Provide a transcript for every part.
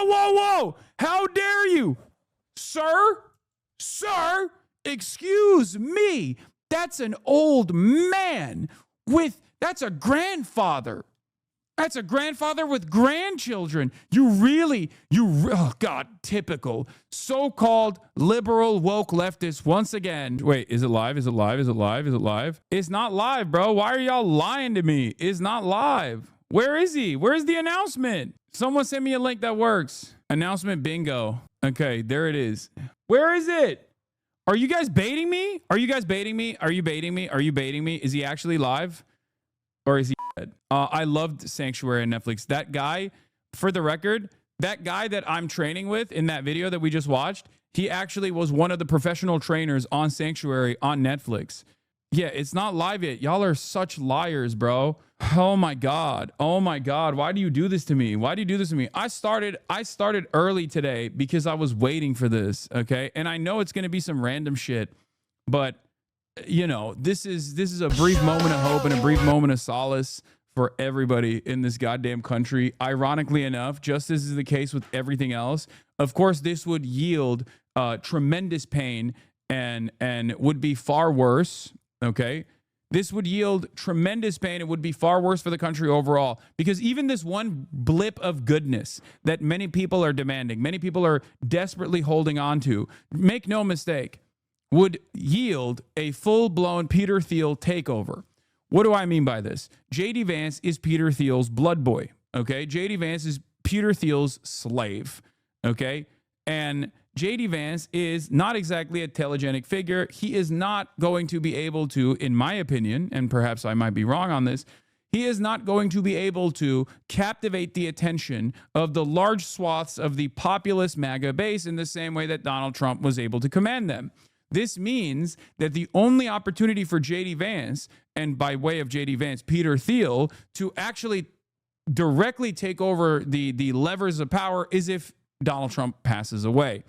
whoa. How dare you? Sir, excuse me. That's an old man that's a grandfather. That's a grandfather with grandchildren. Oh God, typical so-called liberal woke leftists once again. Wait, is it live? Is it live? Is it live? Is it live? It's not live, bro. Why are y'all lying to me? It's not live. Where is he? Where's the announcement? Someone send me a link that works. Announcement bingo. Okay, there it is. Where is it? Are you guys baiting me? Are you guys baiting me? Are you baiting me? Are you baiting me? Is he actually live? Or is he dead? I loved Sanctuary on Netflix. That guy, for the record, that guy that I'm training with in that video that we just watched, he actually was one of the professional trainers on Sanctuary on Netflix. Yeah, it's not live yet. Y'all are such liars, bro. Oh my God. Oh my God. Why do you do this to me? Why do you do this to me? I started early today because I was waiting for this, okay? And I know it's going to be some random shit, but you know, this is a brief moment of hope and a brief moment of solace for everybody in this goddamn country. Ironically enough, just as is the case with everything else, of course, this would yield tremendous pain and would be far worse. Okay, this would yield tremendous pain. It would be far worse for the country overall, because even this one blip of goodness that many people are demanding, many people are desperately holding on to, make no mistake, would yield a full-blown Peter Thiel takeover. What do I mean by this? J.D. Vance is Peter Thiel's blood boy, okay? J.D. Vance is Peter Thiel's slave, okay? And J.D. Vance is not exactly a telegenic figure. He is not going to be able to, in my opinion, and perhaps I might be wrong on this, he is not going to be able to captivate the attention of the large swaths of the populist MAGA base in the same way that Donald Trump was able to command them. This means that the only opportunity for J.D. Vance, and by way of J.D. Vance, Peter Thiel, to actually directly take over the levers of power is if Donald Trump passes away,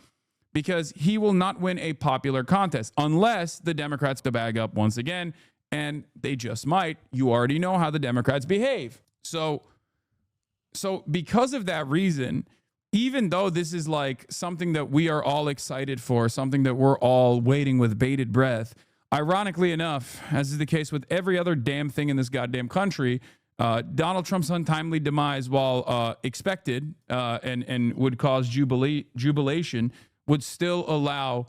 because he will not win a popular contest unless the Democrats to bag up once again, and they just might. You already know how the Democrats behave. So because of that reason, even though this is like something that we are all excited for, something that we're all waiting with bated breath, ironically enough, as is the case with every other damn thing in this goddamn country, Donald Trump's untimely demise, while expected and would cause jubilation, would still allow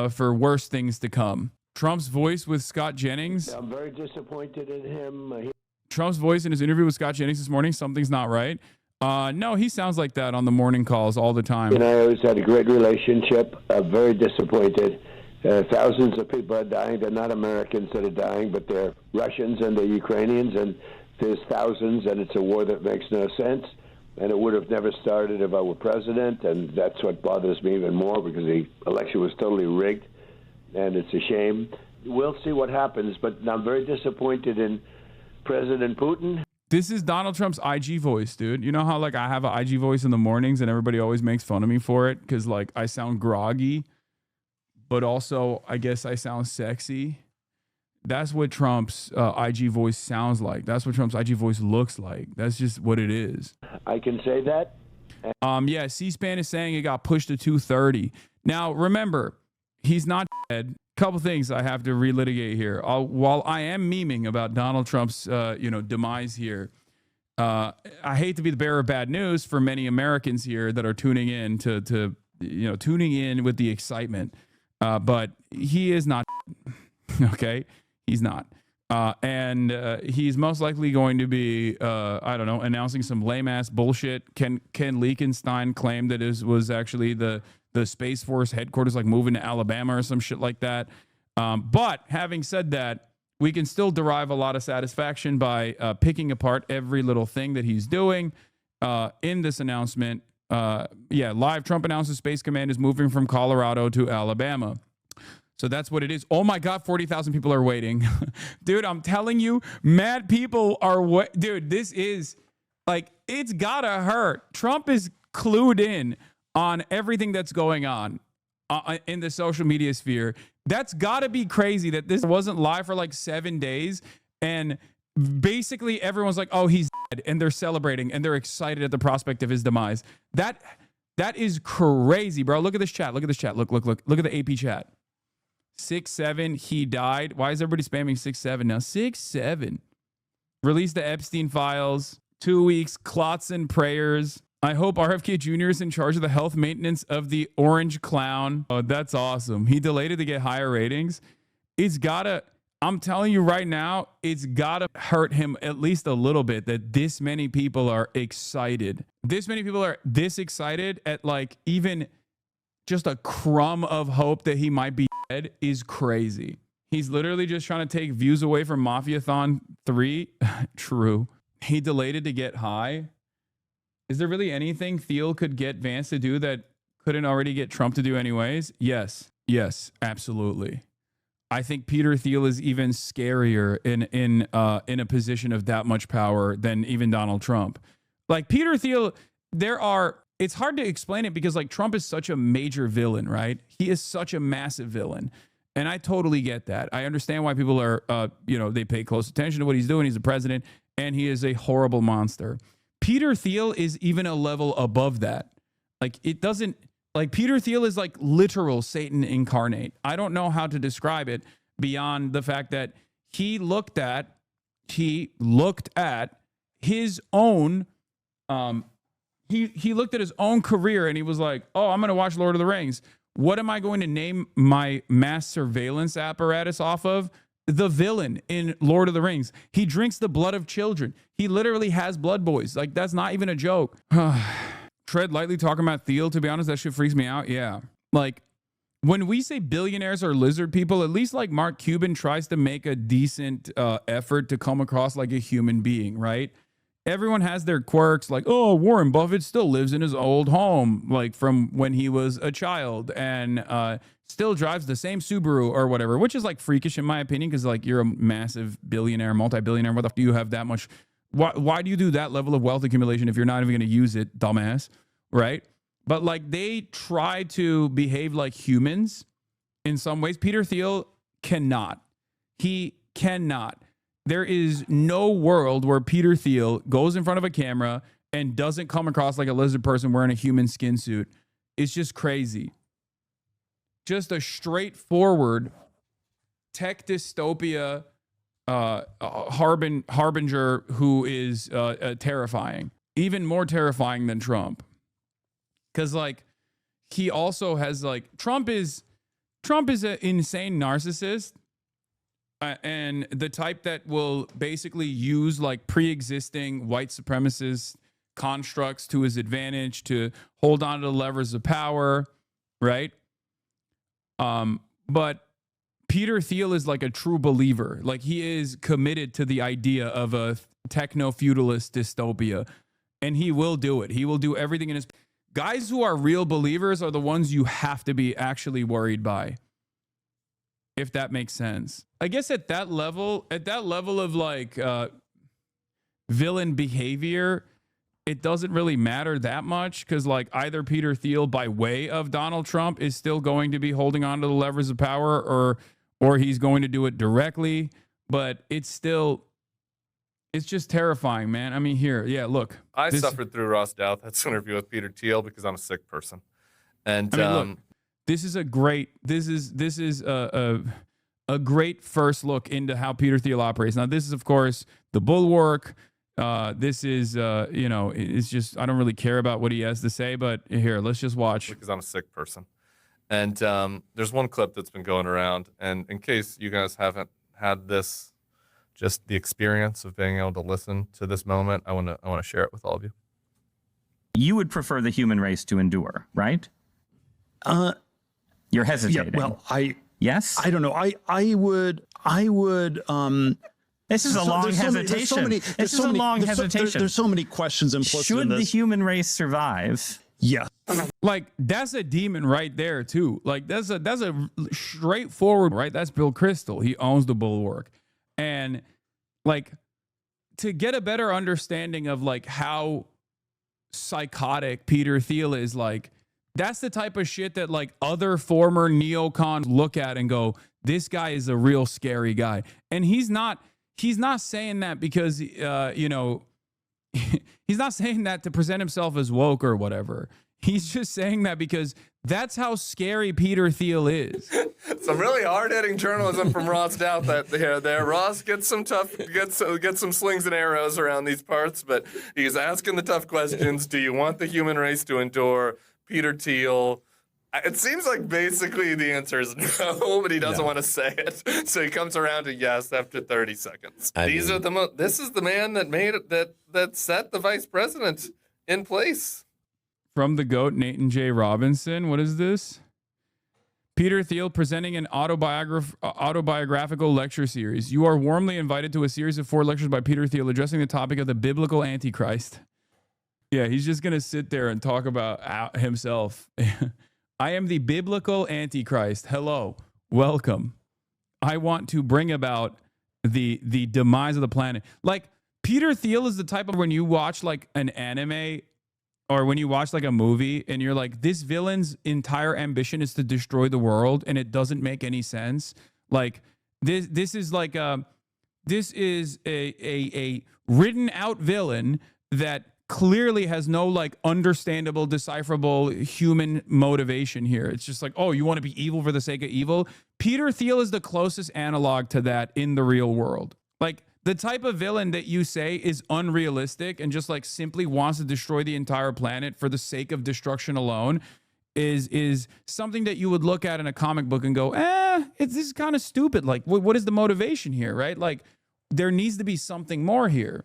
for worse things to come. Trump's voice with Scott Jennings. I'm very disappointed in him. Trump's voice in his interview with Scott Jennings this morning, something's not right. No, he sounds like that on the morning calls all the time. And I always had a great relationship. I'm very disappointed. Thousands of people are dying. They're not Americans that are dying, but they're Russians and they're Ukrainians, and there's thousands, and it's a war that makes no sense. And it would have never started if I were president, and that's what bothers me even more, because the election was totally rigged, and it's a shame. We'll see what happens, but I'm very disappointed in President Putin. This is Donald Trump's IG voice, dude. You know how like I have an IG voice in the mornings and everybody always makes fun of me for it because like I sound groggy, but also I guess I sound sexy. That's what Trump's IG voice sounds like. That's what Trump's IG voice looks like. That's just what it is. I can say that. Yeah, C-SPAN is saying it got pushed to 2:30. Now, remember, he's not dead. Couple things I have to relitigate here. While I am memeing about Donald Trump's demise here, I hate to be the bearer of bad news for many Americans here that are tuning in tuning in with the excitement. But he is not okay. He's not. And he's most likely going to be announcing some lame ass bullshit. Ken Leakenstein claimed that it was actually the Space Force headquarters, like moving to Alabama or some shit like that. But having said that, we can still derive a lot of satisfaction by picking apart every little thing that he's doing in this announcement. Live, Trump announces Space Command is moving from Colorado to Alabama. So that's what it is. Oh my God, 40,000 people are waiting. Dude, I'm telling you, mad people are dude, this is like, it's gotta hurt. Trump is clued in on everything that's going on in the social media sphere. That's got to be crazy that this wasn't live for like 7 days. And basically everyone's like, oh, he's dead. And they're celebrating and they're excited at the prospect of his demise. That That is crazy, bro. Look at this chat. Look at this chat. Look at the AP chat. 6'7", he died. Why is everybody spamming 6'7" now? 6'7". Release the Epstein files. 2 weeks, clots and prayers. I hope RFK Jr. is in charge of the health maintenance of the orange clown. Oh, that's awesome. He delayed it to get higher ratings. It's gotta, I'm telling you right now, it's gotta hurt him at least a little bit that this many people are excited. This many people are this excited at like even just a crumb of hope that he might be dead is crazy. He's literally just trying to take views away from Mafiathon 3. True. He delayed it to get high. Is there really anything Thiel could get Vance to do that couldn't already get Trump to do anyways? Yes. Yes, absolutely. I think Peter Thiel is even scarier in a position of that much power than even Donald Trump. Like Peter Thiel, it's hard to explain it because like Trump is such a major villain, right? He is such a massive villain. And I totally get that. I understand why people are, they pay close attention to what he's doing. He's the president and he is a horrible monster. Peter Thiel is even a level above that. Like it doesn't, like Peter Thiel is like literal Satan incarnate. I don't know how to describe it beyond the fact that he looked at his own, he looked at his own career and he was like, oh, I'm going to watch Lord of the Rings. What am I going to name my mass surveillance apparatus off of? The villain in Lord of the Rings. He drinks the blood of children. He literally has blood boys. Like, that's not even a joke. Tread lightly talking about Thiel, to be honest, that shit freaks me out. Yeah. Like, when we say billionaires are lizard people, at least like Mark Cuban tries to make a decent effort to come across like a human being, right? Everyone has their quirks, like, oh, Warren Buffett still lives in his old home, like from when he was a child, and still drives the same Subaru or whatever, which is like freakish in my opinion, because like you're a massive billionaire, multi-billionaire. What the f do you have that much? Why do you do that level of wealth accumulation if you're not even going to use it, dumbass? Right? But like they try to behave like humans in some ways. Peter Thiel cannot. He cannot. There is no world where Peter Thiel goes in front of a camera and doesn't come across like a lizard person wearing a human skin suit. It's just crazy. Just a straightforward tech dystopia harbinger who is terrifying, even more terrifying than Trump. Because like he also has like Trump is an insane narcissist. And the type that will basically use like pre-existing white supremacist constructs to his advantage to hold on to the levers of power, right? But Peter Thiel is like a true believer. Like he is committed to the idea of a techno-feudalist dystopia, and he will do it. He will do everything in his... Guys who are real believers are the ones you have to be actually worried by. If that makes sense. I guess at that level of like villain behavior, it doesn't really matter that much because like either Peter Thiel by way of Donald Trump is still going to be holding on to the levers of power or he's going to do it directly, but it's just terrifying, man. I mean, look. I suffered through Ross Douthat's interview with Peter Thiel because I'm a sick person. And I mean, look, this is a great first look into how Peter Thiel operates. Now, this is, of course, the bulwark. This is, it's just, I don't really care about what he has to say, but here, let's just watch. Because I'm a sick person. And there's one clip that's been going around. And in case you guys haven't had this, just the experience of being able to listen to this moment, I want to share it with all of you. You would prefer the human race to endure, right? You're hesitating. Yeah, well, yes. I don't know. I would. This is a long hesitation. This is a long hesitation. There's so many questions implicit in this. Should the human race survive? Yeah. Like that's a demon right there too. Like that's a straightforward, right? That's Bill Kristol. He owns the bulwark. And like to get a better understanding of like how psychotic Peter Thiel is, like that's the type of shit that like other former neocons look at and go, this guy is a real scary guy. And he's not saying that because, he's not saying that to present himself as woke or whatever. He's just saying that because that's how scary Peter Thiel is. Some really hard-hitting journalism from Ross Doubt that there. Ross gets some slings and arrows around these parts, but he's asking the tough questions. Do you want the human race to endure? Peter Thiel. It seems like basically the answer is no, but he doesn't want to say it. So he comes around to yes after 30 seconds. This is the man that made it, that set the vice president in place. From the GOAT, Nathan J. Robinson. What is this? Peter Thiel presenting an autobiographical lecture series. You are warmly invited to a series of 4 lectures by Peter Thiel addressing the topic of the biblical Antichrist. Yeah, he's just going to sit there and talk about himself. I am the biblical Antichrist. Hello. Welcome. I want to bring about the demise of the planet. Like, Peter Thiel is the type of, when you watch like an anime or when you watch like a movie and you're like, this villain's entire ambition is to destroy the world and it doesn't make any sense. Like, this is like a written out villain that clearly has no like understandable, decipherable human motivation here. It's just like, oh, you want to be evil for the sake of evil? Peter Thiel is the closest analog to that in the real world. Like, the type of villain that you say is unrealistic and just like simply wants to destroy the entire planet for the sake of destruction alone is something that you would look at in a comic book and go, this is kind of stupid. Like, what is the motivation here, right? Like, there needs to be something more here.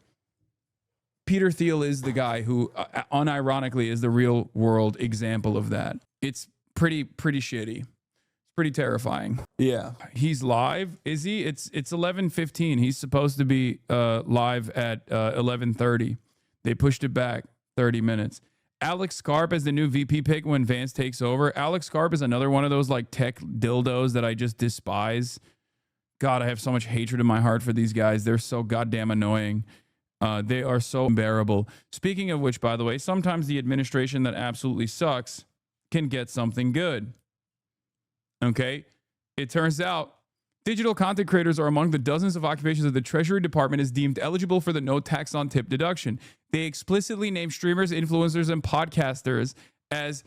Peter Thiel is the guy who, unironically, is the real world example of that. It's pretty shitty. It's pretty terrifying. Yeah, he's live. Is he? It's 11:15. He's supposed to be live at 11:30. They pushed it back 30 minutes. Alex Karp as the new VP pick when Vance takes over. Alex Karp is another one of those like tech dildos that I just despise. God, I have so much hatred in my heart for these guys. They're so goddamn annoying. They are so unbearable. Speaking of which, by the way, sometimes the administration that absolutely sucks can get something good. Okay? It turns out digital content creators are among the dozens of occupations that the Treasury Department is deemed eligible for the no tax on tip deduction. They explicitly name streamers, influencers, and podcasters as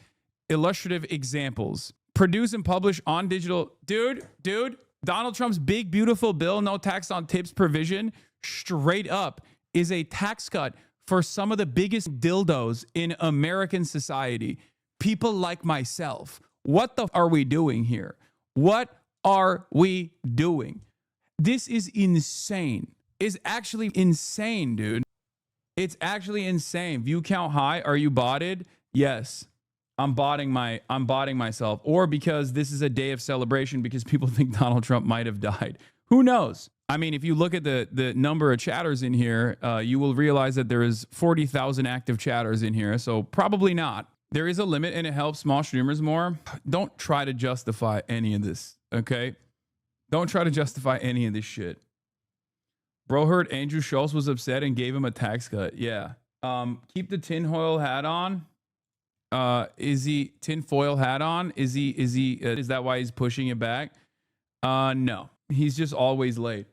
illustrative examples. Produce and publish on digital. Dude, Donald Trump's big, beautiful bill, no tax on tips provision, straight up is a tax cut for some of the biggest dildos in American society. People like myself. What the f are we doing here? What are we doing? This is insane. It's actually insane, dude. It's actually insane. View count high. Are you botted? Yes. I'm botting myself. Or because this is a day of celebration because people think Donald Trump might have died. Who knows? I mean, if you look at the number of chatters in here, you will realize that there is 40,000 active chatters in here. So probably not. There is a limit and it helps small streamers more. Don't try to justify any of this, okay? Don't try to justify any of this shit. Bro heard Andrew Schultz was upset and gave him a tax cut. Yeah. Keep the tinfoil hat on. Is he tinfoil hat on? Is that why he's pushing it back? No. He's just always late.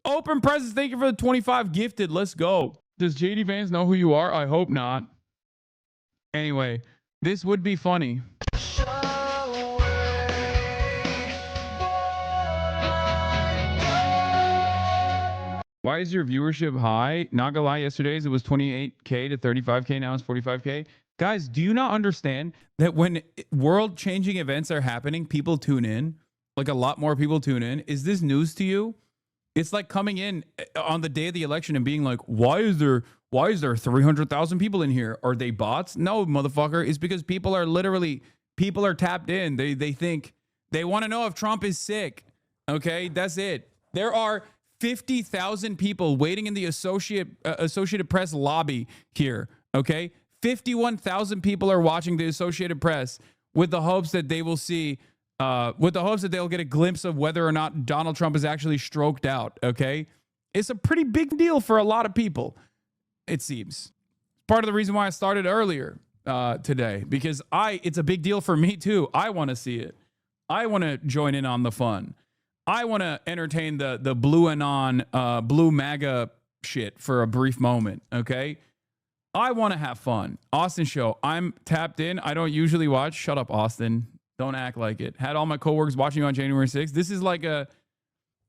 Open presents. Thank you for the 25 gifted. Let's go. Does JD Vance know who you are? I hope not. Anyway, this would be funny. Why is your viewership high? Not gonna lie, yesterday's it was 28K to 35K. Now it's 45K. Guys, do you not understand that when world-changing events are happening, people tune in? Like a lot more people tune in. Is this news to you? It's like coming in on the day of the election and being like, why is there 300,000 people in here? Are they bots? No, motherfucker. It's because people are tapped in. They think they want to know if Trump is sick. Okay, that's it. There are 50,000 people waiting in the Associated Press lobby here. Okay, 51,000 people are watching the Associated Press with the hopes that they will see. With the hopes that they'll get a glimpse of whether or not Donald Trump is actually stroked out, okay? It's a pretty big deal for a lot of people, it seems. Part of the reason why I started earlier today, because it's a big deal for me too. I want to see it. I want to join in on the fun. I want to entertain the blue anon, blue MAGA shit for a brief moment, okay? I want to have fun. Austin show. I'm tapped in. I don't usually watch. Shut up, Austin. Don't act like it. Had all my coworkers watching you on January 6th. This is like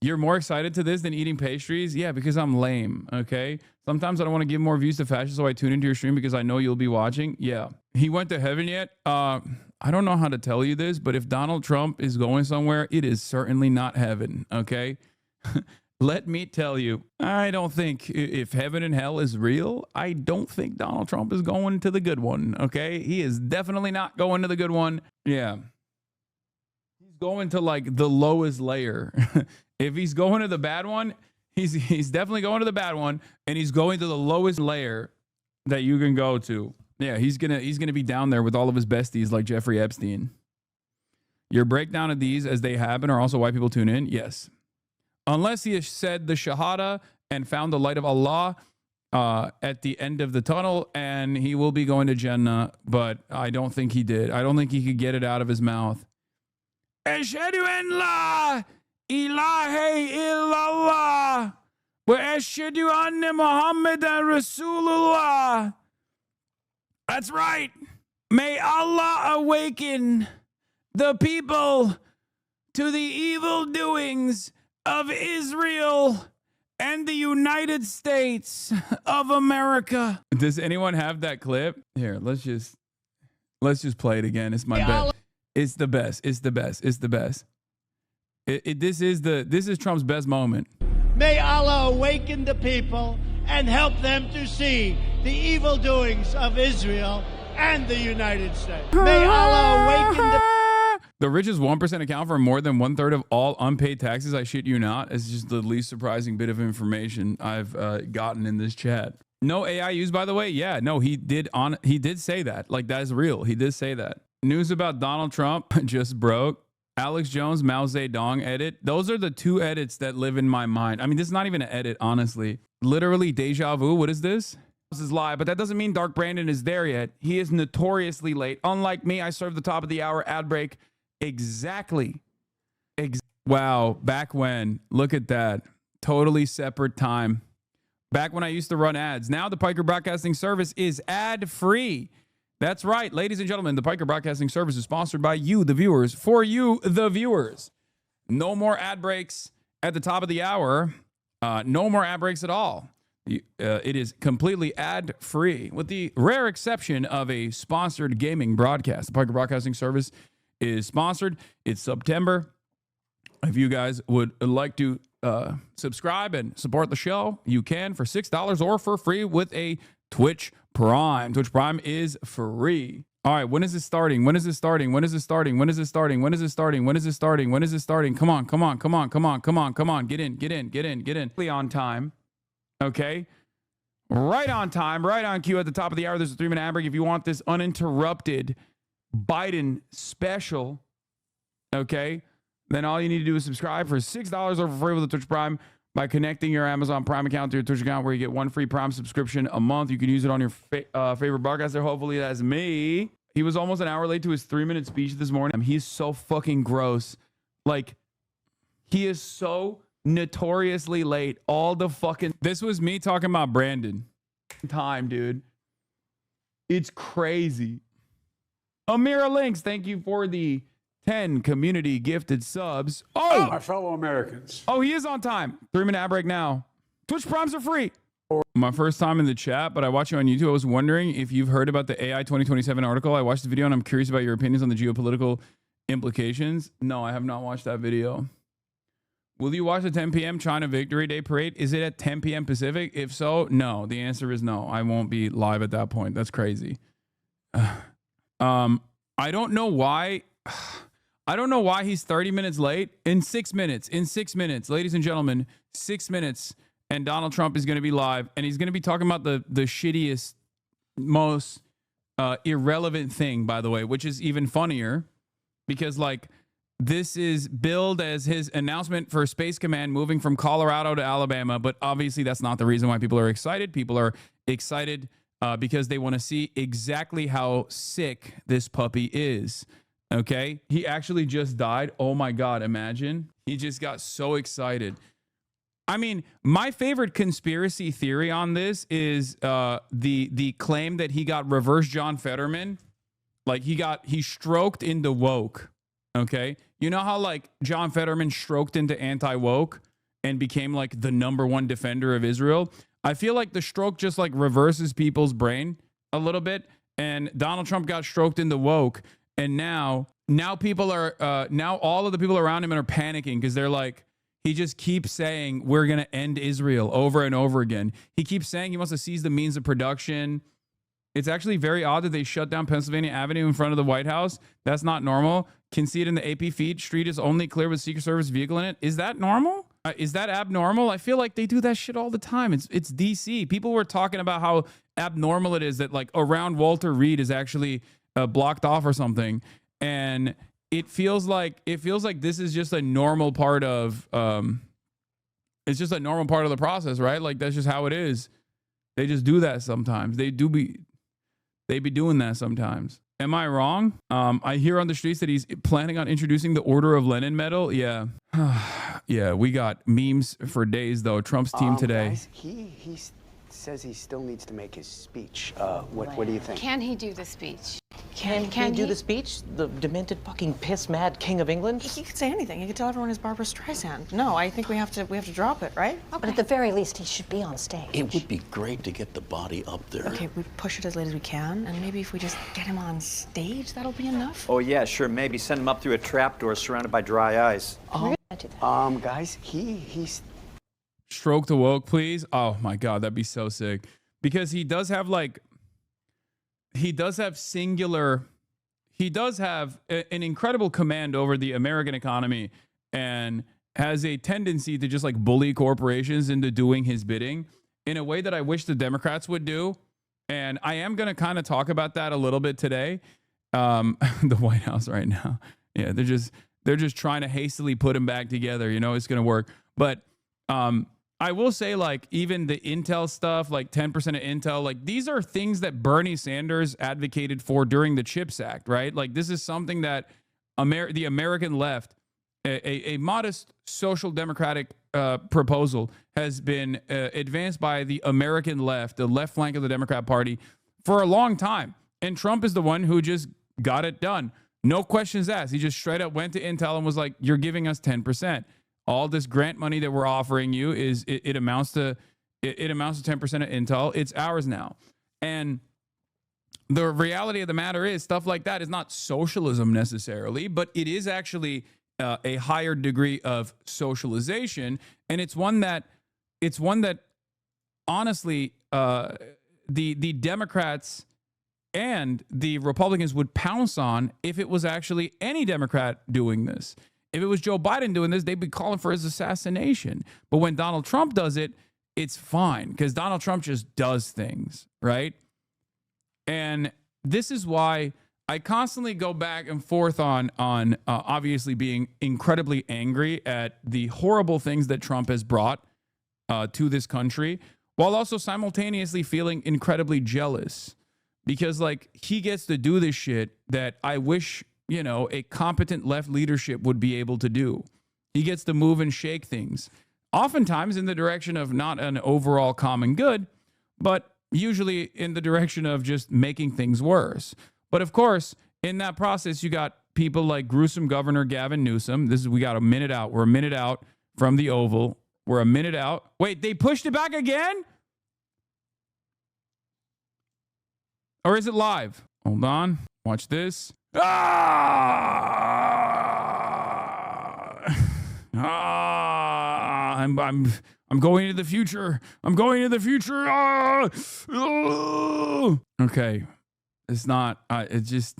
you're more excited to this than eating pastries? Yeah, because I'm lame, okay? Sometimes I don't want to give more views to fashion, so I tune into your stream because I know you'll be watching. Yeah. He went to heaven yet? I don't know how to tell you this, but if Donald Trump is going somewhere, it is certainly not heaven, okay? Let me tell you, I don't think if heaven and hell is real, I don't think Donald Trump is going to the good one, okay? He is definitely not going to the good one. Yeah. He's going to like the lowest layer. If he's going to the bad one, he's definitely going to the bad one, and he's going to the lowest layer that you can go to. Yeah, he's gonna be down there with all of his besties like Jeffrey Epstein. Your breakdown of these as they happen are also why people tune in. Yes. Unless he has said the Shahada and found the light of Allah at the end of the tunnel, and he will be going to Jannah, but I don't think he did. I don't think he could get it out of his mouth. Ashhadu an la ilaha illallah wa ashhadu anna Muhammadan Rasulullah. That's right. May Allah awaken the people to the evil doings of Israel and the United States of America. Does anyone have that clip? Here, let's just play it again. It's my best. It's the best. It's the best. It's the best. This is Trump's best moment. May Allah awaken the people and help them to see the evil doings of Israel and the United States. May Allah awaken the richest 1% account for more than 1/3 of all unpaid taxes. I shit you not. It's just the least surprising bit of information I've gotten in this chat. No AI used, by the way. Yeah, no, he did say that. Like, that is real. He did say that. News about Donald Trump just broke. Alex Jones, Mao Zedong edit. Those are the two edits that live in my mind. I mean, this is not even an edit, honestly. Literally deja vu. What is this? This is live, but that doesn't mean Dark Brandon is there yet. He is notoriously late. Unlike me, I serve the top of the hour ad break. Exactly. Wow. Back when. Look at that. Totally separate time. Back when I used to run ads. Now the Piker Broadcasting Service is ad free. That's right. Ladies and gentlemen, the Piker Broadcasting Service is sponsored by you, the viewers, for you, the viewers. No more ad breaks at the top of the hour. No more ad breaks at all. It is completely ad free with the rare exception of a sponsored gaming broadcast. The Piker Broadcasting Service is sponsored. It's September. If you guys would like to subscribe and support the show, you can for $6 or for free with a Twitch Prime. Twitch Prime is free. All right, when is this starting? When is this starting? When is this starting? When is this starting? When is this starting? When is this starting? When is this starting? Come on, come on, come on, come on, come on, come on. Get in, get in, get in, get in. On time. Okay. Right on time, right on cue at the top of the hour. There's a 3-minute ad break. If you want this uninterrupted Biden special, okay, then all you need to do is subscribe for $6 or for free with the Twitch Prime by connecting your Amazon Prime account to your Twitch account, where you get one free Prime subscription a month. You can use it on your favorite broadcaster. Hopefully that's me. He was almost an hour late to his 3-minute speech this morning. He's so fucking gross. Like, he is so notoriously late all the fucking... This was me talking about Brandon. Time, dude. It's crazy. Amira Links, thank you for the 10 community gifted subs. Oh, my fellow Americans. Oh, he is on time. 3-minute ad break now. Twitch Primes are free. My first time in the chat, but I watch you on YouTube. I was wondering if you've heard about the AI 2027 article. I watched the video and I'm curious about your opinions on the geopolitical implications. No, I have not watched that video. Will you watch the 10 p.m. China Victory Day parade? Is it at 10 p.m. Pacific? If so, no. The answer is no. I won't be live at that point. That's crazy. I don't know why. I don't know why he's 30 minutes late. In 6 minutes, ladies and gentlemen, 6 minutes, and Donald Trump is going to be live, and he's going to be talking about the shittiest, most irrelevant thing, by the way, which is even funnier, because like this is billed as his announcement for Space Command moving from Colorado to Alabama, but obviously that's not the reason why people are excited. People are excited because they want to see exactly how sick this puppy is. Okay, he actually just died. Oh my God, imagine. He just got so excited. I mean, my favorite conspiracy theory on this is the claim that he got reverse John Fetterman. Like he stroked into woke. Okay. You know how like John Fetterman stroked into anti-woke and became like the #1 defender of Israel? I feel like the stroke just like reverses people's brain a little bit. And Donald Trump got stroked into woke. And now people are, now all of the people around him are panicking because they're like, he just keeps saying, we're going to end Israel over and over again. He keeps saying he wants to seize the means of production. It's actually very odd that they shut down Pennsylvania Avenue in front of the White House. That's not normal. Can see it in the AP feed. Street is only clear with Secret Service vehicle in it. Is that normal? Is that abnormal? I feel like they do that shit all the time. It's DC. People were talking about how abnormal it is that like around Walter Reed is actually blocked off or something. And it feels like this is just a normal part of it's just a normal part of the process, right? Like that's just how it is. They just do that sometimes. They be doing that sometimes. Am I wrong? I hear on the streets that he's planning on introducing the Order of Lenin medal. Yeah. Yeah, we got memes for days though. Trump's team today. Guys, he says he still needs to make his speech. What do you think? Can he do the speech? Can he do the speech? The demented fucking piss-mad king of England? He could say anything. He could tell everyone he's Barbara Streisand. No, I think we have to drop it, right? Okay. But at the very least, he should be on stage. It would be great to get the body up there. Okay, we push it as late as we can, and maybe if we just get him on stage, that'll be enough. Oh yeah, sure. Maybe send him up through a trapdoor surrounded by dry ice. Guys, he's Stroke the woke, please. Oh my God, that'd be so sick. Because he does have an incredible command over the American economy and has a tendency to just like bully corporations into doing his bidding in a way that I wish the Democrats would do. And I am going to kind of talk about that a little bit today. The White House right now. Yeah, they're just trying to hastily put him back together. You know, it's going to work. But I will say, like, even the Intel stuff, like 10% of Intel, like these are things that Bernie Sanders advocated for during the CHIPS Act, right? Like this is something that the American left, a modest social democratic proposal has been advanced by the American left, the left flank of the Democrat Party for a long time. And Trump is the one who just got it done. No questions asked. He just straight up went to Intel and was like, you're giving us 10%. All this grant money that we're offering you is it amounts to 10% of Intel. It's ours now. And the reality of the matter is stuff like that is not socialism necessarily, but it is actually a higher degree of socialization. And it's one that honestly the Democrats and the Republicans would pounce on if it was actually any Democrat doing this. If it was Joe Biden doing this, they'd be calling for his assassination. But when Donald Trump does it, it's fine because Donald Trump just does things, right? And this is why I constantly go back and forth on obviously being incredibly angry at the horrible things that Trump has brought to this country, while also simultaneously feeling incredibly jealous because, like, he gets to do this shit that I wish, you know, a competent left leadership would be able to do. He gets to move and shake things, oftentimes in the direction of not an overall common good, but usually in the direction of just making things worse. But of course, in that process, you got people like gruesome Governor Gavin Newsom. We got a minute out. We're a minute out from the Oval. We're a minute out. Wait, they pushed it back again? Or is it live? Hold on. Watch this. I'm going into the future. I'm going into the future. Okay. It's not, it's just,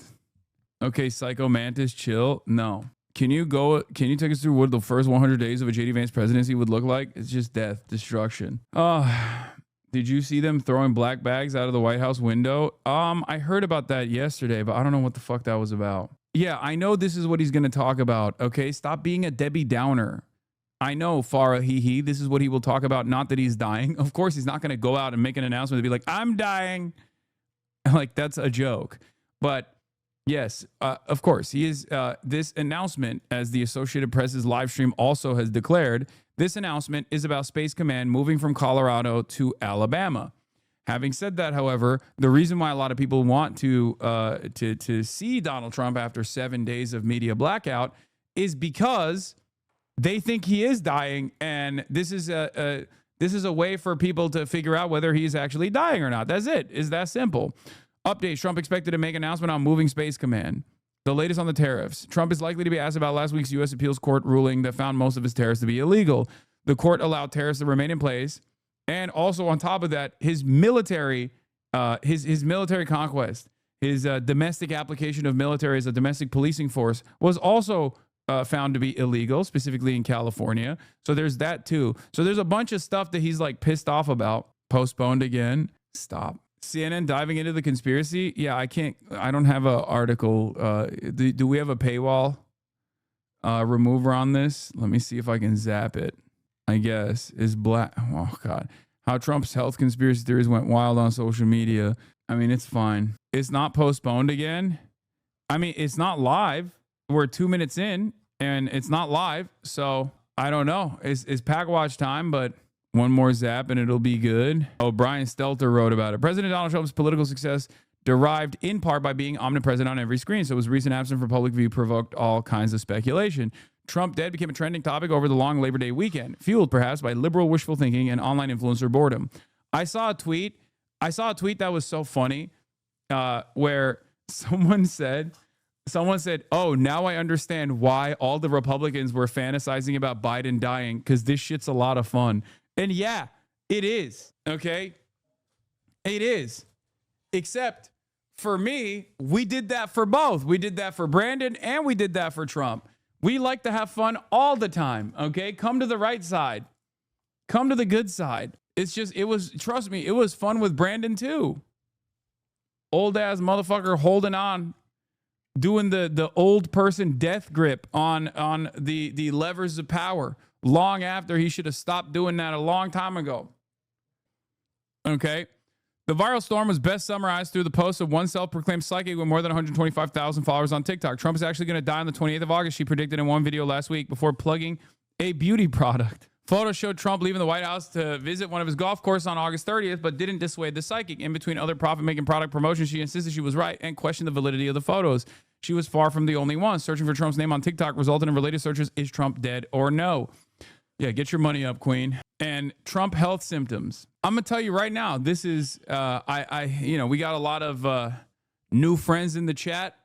okay, Psycho Mantis, chill. No. Can you take us through what the first 100 days of a JD Vance presidency would look like? It's just death, destruction. Did you see them throwing black bags out of the White House window? I heard about that yesterday, but I don't know what the fuck that was about. Yeah, I know this is what he's going to talk about. Okay, stop being a Debbie Downer. I know, Farah, this is what he will talk about. Not that he's dying. Of course, he's not going to go out and make an announcement and be like, I'm dying. Like, that's a joke. But Yes, of course. He is. This announcement, as the Associated Press's live stream also has declared, this announcement is about Space Command moving from Colorado to Alabama. Having said that, however, the reason why a lot of people want to see Donald Trump after 7 days of media blackout is because they think he is dying, and this is a way for people to figure out whether he's actually dying or not. That's it. It's that simple. Updates. Trump expected to make an announcement on moving Space Command. The latest on the tariffs. Trump is likely to be asked about last week's U.S. Appeals Court ruling that found most of his tariffs to be illegal. The court allowed tariffs to remain in place. And also on top of that, his military conquest, his domestic application of military as a domestic policing force was also found to be illegal, specifically in California. So there's that too. So there's a bunch of stuff that he's like pissed off about. Postponed again. Stop. CNN diving into the conspiracy. Yeah, I don't have an article. Do we have a paywall remover on this? Let me see if I can zap it. I guess is black. Oh God, how Trump's health conspiracy theories went wild on social media. I mean, it's fine. It's not postponed again. I mean, it's not live. We're 2 minutes in and it's not live. So I don't know. It's pack watch time, but one more zap and it'll be good. Oh, Brian Stelter wrote about it. President Donald Trump's political success derived in part by being omnipresent on every screen. So his recent absence from public view provoked all kinds of speculation. Trump dead became a trending topic over the long Labor Day weekend, fueled perhaps by liberal wishful thinking and online influencer boredom. I saw a tweet that was so funny where someone said, oh, now I understand why all the Republicans were fantasizing about Biden dying, because this shit's a lot of fun. And yeah, it is. Okay. It is. Except for me, we did that for both. We did that for Brandon and we did that for Trump. We like to have fun all the time. Okay. Come to the right side. Come to the good side. Trust me, it was fun with Brandon too. Old ass motherfucker holding on, doing the old person death grip on the levers of power long after he should have stopped doing that a long time ago. Okay. The viral storm was best summarized through the post of one self-proclaimed psychic with more than 125,000 followers on TikTok. Trump is actually going to die on the 28th of August, she predicted in one video last week before plugging a beauty product. Photos showed Trump leaving the White House to visit one of his golf courses on August 30th, but didn't dissuade the psychic. In between other profit-making product promotions, she insisted she was right and questioned the validity of the photos. She was far from the only one. Searching for Trump's name on TikTok resulted in related searches, is Trump dead or no? Yeah, get your money up, Queen. And Trump health symptoms. I'm going to tell you right now, this is, we got a lot of new friends in the chat,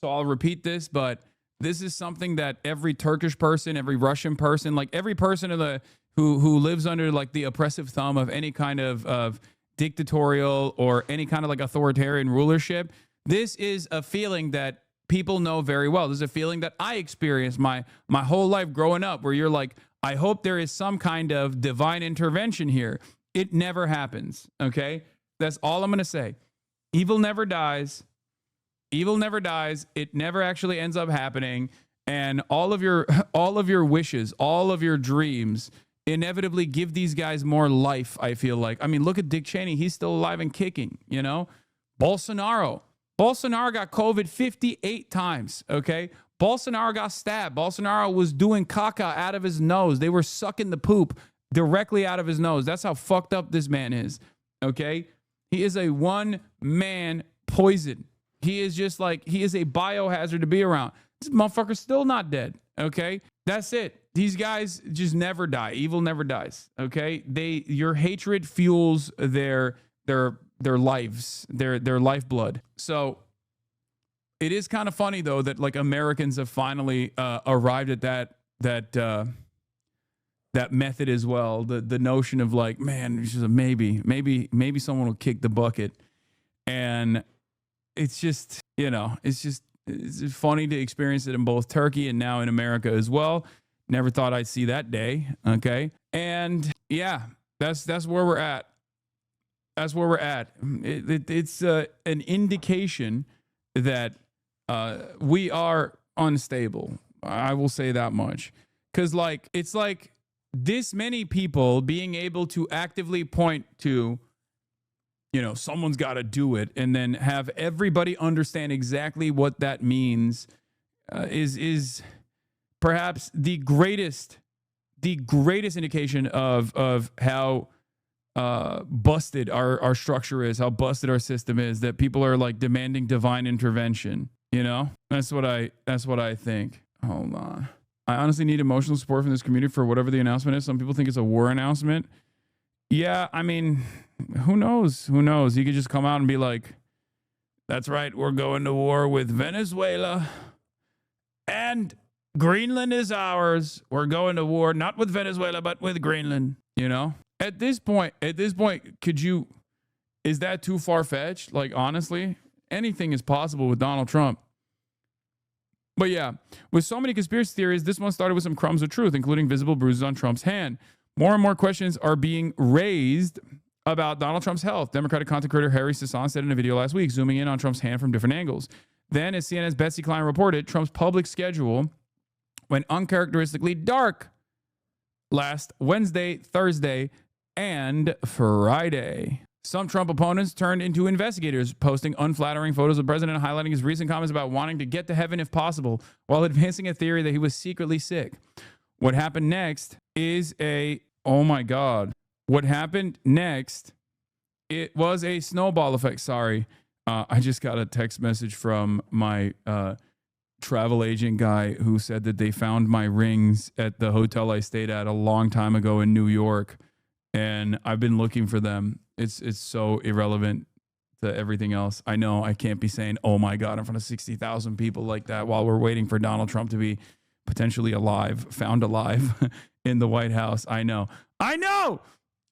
so I'll repeat this, but this is something that every Turkish person, every Russian person, like every person who lives under like the oppressive thumb of any kind of dictatorial or any kind of like authoritarian rulership, this is a feeling that people know very well. This is a feeling that I experienced my whole life growing up, where you're like, I hope there is some kind of divine intervention here. It never happens. Okay. That's all I'm going to say. Evil never dies. Evil never dies. It never actually ends up happening. And all of your wishes, all of your dreams inevitably give these guys more life, I feel like. I mean, look at Dick Cheney. He's still alive and kicking, you know? Bolsonaro got COVID 58 times. Okay. Bolsonaro got stabbed. Bolsonaro was doing caca out of his nose. They were sucking the poop directly out of his nose. That's how fucked up this man is. Okay. He is a one-man poison. He is just like, he is a biohazard to be around. This motherfucker's still not dead. Okay. That's it. These guys just never die. Evil never dies. Okay. Your hatred fuels their lives, their lifeblood. So it is kind of funny though that like Americans have finally arrived at that method as well. The notion of like, man, it's just a maybe someone will kick the bucket, and it's just, it's funny to experience it in both Turkey and now in America as well. Never thought I'd see that day. Okay, and yeah, that's where we're at. That's where we're at. It's an indication that we are unstable. I will say that much. Because it's like this many people being able to actively point to you know, someone's got to do it, and then have everybody understand exactly what that means is perhaps the greatest indication of how busted our structure is, how busted our system is, that people are like demanding divine intervention. You know, that's what I think. Hold on. I honestly need emotional support from this community for whatever the announcement is. Some people think it's a war announcement. Yeah, I mean, who knows? Who knows? He could just come out and be like, that's right, we're going to war with Venezuela and Greenland is ours. We're going to war, not with Venezuela, but with Greenland, you know? At this point, is that too far-fetched? Like, honestly, anything is possible with Donald Trump. But yeah, with so many conspiracy theories, this one started with some crumbs of truth, including visible bruises on Trump's hand. More and more questions are being raised about Donald Trump's health. Democratic content creator Hasan said in a video last week, zooming in on Trump's hand from different angles. Then, as CNN's Betsy Klein reported, Trump's public schedule went uncharacteristically dark last Wednesday, Thursday, and Friday. Some Trump opponents turned into investigators, posting unflattering photos of the president and highlighting his recent comments about wanting to get to heaven if possible, while advancing a theory that he was secretly sick. What happened next is oh my God. What happened next, it was a snowball effect. Sorry. I just got a text message from my travel agent guy who said that they found my rings at the hotel I stayed at a long time ago in New York. And I've been looking for them. It's so irrelevant to everything else. I know I can't be saying, oh my God, in front of 60,000 people like that while we're waiting for Donald Trump to be potentially found alive in the White House. I know.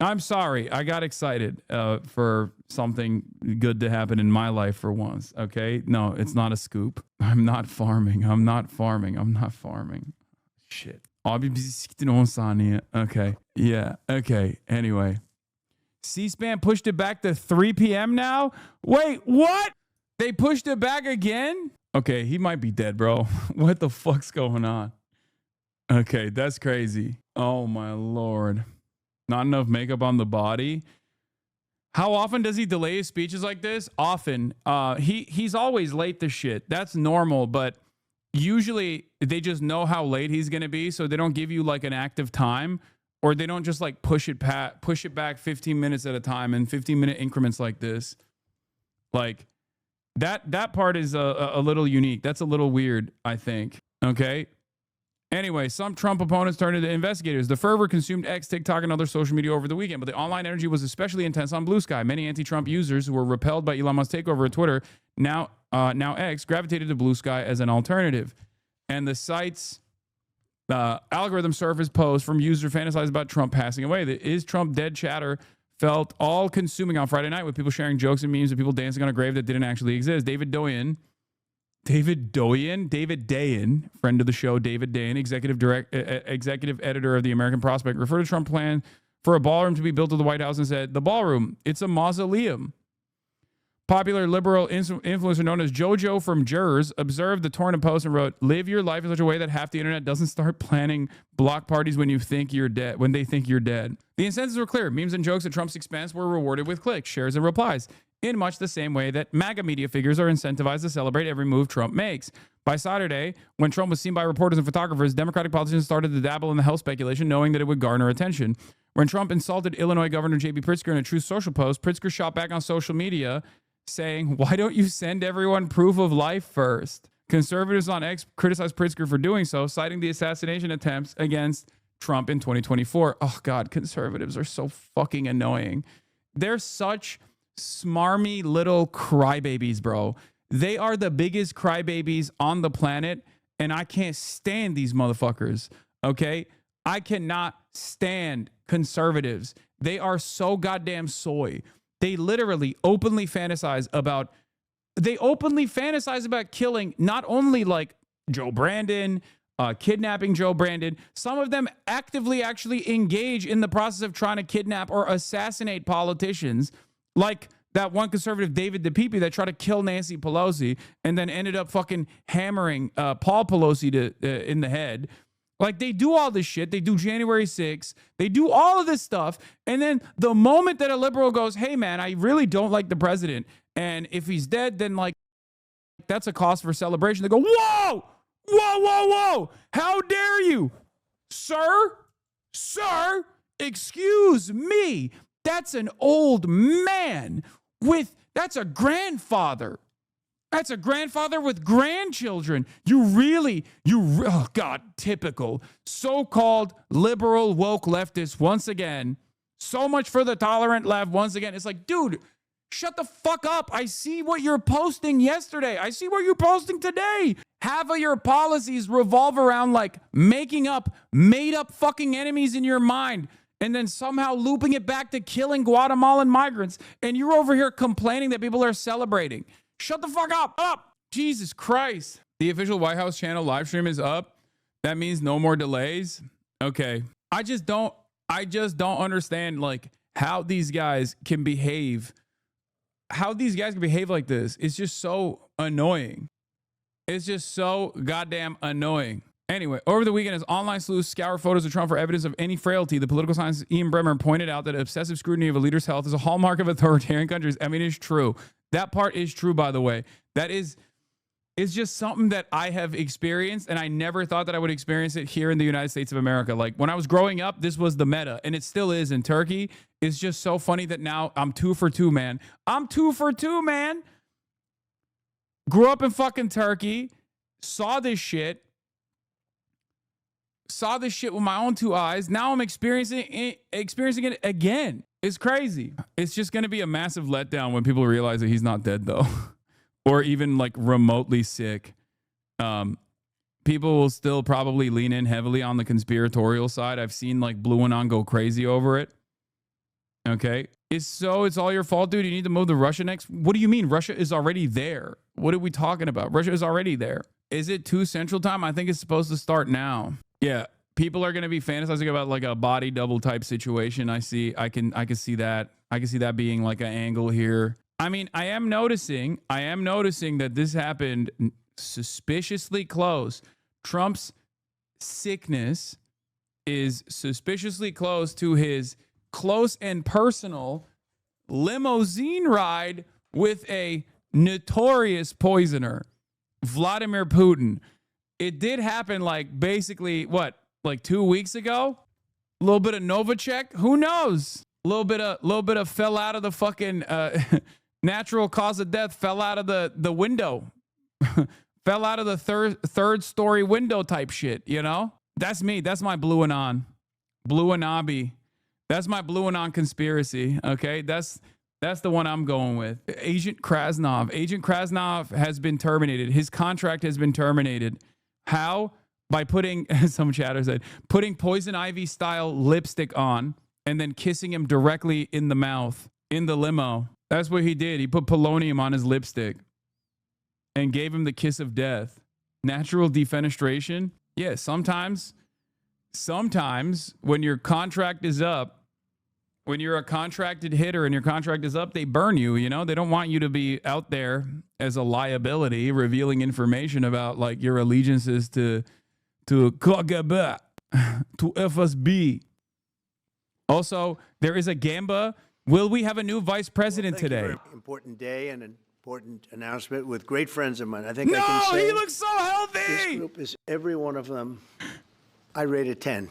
I'm sorry. I got excited for something good to happen in my life for once. Okay. No, it's not a scoop. I'm not farming. Shit. Abi bizi siktin 10 saniye. Okay. Yeah. Okay. Anyway. C-SPAN pushed it back to 3 p.m. now? Wait, what? They pushed it back again? Okay, he might be dead, bro. What the fuck's going on? Okay, that's crazy. Oh, my Lord. Not enough makeup on the body? How often does he delay his speeches like this? Often. He's always late to shit. That's normal, but usually they just know how late he's going to be, so they don't give you like an active time, or they don't just like push it back 15 minutes at a time in 15-minute increments like this. Like that part is a little unique. That's a little weird, I think. Okay. Anyway, some Trump opponents turned into investigators. The fervor consumed X, TikTok, and other social media over the weekend, but the online energy was especially intense on Blue Sky. Many anti-Trump users who were repelled by Elon Musk's takeover of Twitter, now X, gravitated to Blue Sky as an alternative. And the site's algorithm surfaced posts from users fantasized about Trump passing away. The "Is Trump Dead" chatter felt all-consuming on Friday night, with people sharing jokes and memes of people dancing on a grave that didn't actually exist. David Dayen, friend of the show, David Dayen, executive editor of the American Prospect, referred to Trump's plan for a ballroom to be built at the White House and said, "The ballroom, it's a mausoleum." Popular liberal influencer known as JoJo from Jers observed the torrent post and wrote, "Live your life in such a way that half the internet doesn't start planning block parties when they think you're dead. The incentives were clear. Memes and jokes at Trump's expense were rewarded with clicks, shares, and replies, in much the same way that MAGA media figures are incentivized to celebrate every move Trump makes. By Saturday, when Trump was seen by reporters and photographers, Democratic politicians started to dabble in the health speculation, knowing that it would garner attention. When Trump insulted Illinois Governor J.B. Pritzker in a Truth Social post, Pritzker shot back on social media, saying, "Why don't you send everyone proof of life first?" Conservatives on X criticized Pritzker for doing so, citing the assassination attempts against Trump in 2024. Oh, God, conservatives are so fucking annoying. They're such smarmy little crybabies, bro. They are the biggest crybabies on the planet, and I can't stand these motherfuckers, okay? I cannot stand conservatives. They are so goddamn soy. They literally openly fantasize about killing not only like Joe Brandon, kidnapping Joe Brandon. Some of them actively actually engage in the process of trying to kidnap or assassinate politicians, like that one conservative, David DePipe, that tried to kill Nancy Pelosi and then ended up fucking hammering Paul Pelosi in the head. Like, they do all this shit. They do January 6th. They do all of this stuff. And then the moment that a liberal goes, hey, man, I really don't like the president, and if he's dead, then, like, that's a cause for celebration. They go, whoa, whoa, whoa, whoa. How dare you? Sir, excuse me. That's an old man that's a grandfather. That's a grandfather with grandchildren. Oh God, typical so-called liberal woke leftists once again. So much for the tolerant left once again. It's like, dude, shut the fuck up. I see what you're posting yesterday. I see what you're posting today. Half of your policies revolve around like making up made up fucking enemies in your mind and then somehow looping it back to killing Guatemalan migrants. And you're over here complaining that people are celebrating. Shut the fuck up. Jesus Christ. The official White House channel live stream is up. That means no more delays. Okay. I just don't understand like how these guys can behave. How these guys can behave like this. It's just so annoying. It's just so goddamn annoying. Anyway, over the weekend, as online sleuths scour photos of Trump for evidence of any frailty, the political scientist Ian Bremmer pointed out that obsessive scrutiny of a leader's health is a hallmark of authoritarian countries. I mean, it's true. That part is true, by the way. It's just something that I have experienced, and I never thought that I would experience it here in the United States of America. Like, when I was growing up, this was the meta, and it still is in Turkey. It's just so funny that now I'm 2 for 2, man. I'm 2 for 2, man. Grew up in fucking Turkey, saw this shit with my own 2 eyes. Now I'm experiencing it again. It's crazy. It's just going to be a massive letdown when people realize that he's not dead, though, or even like remotely sick. People will still probably lean in heavily on the conspiratorial side. I've seen like Blue Anon go crazy over it. Okay. It's all your fault, dude. You need to move to Russia next. What do you mean? Russia is already there. What are we talking about? Russia is already there. Is it 2 Central Time? I think it's supposed to start now. Yeah. People are going to be fantasizing about like a body double type situation. I can see that. I can see that being like an angle here. I mean, I am noticing that this happened suspiciously close. Trump's sickness is suspiciously close to his close and personal limousine ride with a notorious poisoner, Vladimir Putin. It did happen like basically like 2 weeks ago. A little bit of Novacek, who knows? A little bit of fell out of the fucking natural cause of death, fell out of the window. Fell out of the third story window type shit, you know? That's me. That's my Blue Anon. HasanAbi. That's my Blue Anon conspiracy, okay? That's the one I'm going with. Agent Krasnov has been terminated. His contract has been terminated. How? By putting, some chatter said, putting Poison Ivy style lipstick on and then kissing him directly in the mouth in the limo. That's what he did. He put polonium on his lipstick and gave him the kiss of death. Natural defenestration. Yeah, sometimes when your contract is up, when you're a contracted hitter and your contract is up, they burn you, you know? They don't want you to be out there as a liability, revealing information about like your allegiances to KGB, to FSB. Also, there is a gamba. Will we have a new vice president today? Important day and an important announcement with great friends of mine. I think I No, can say he looks so healthy. this group is every one of them. I rate it 10.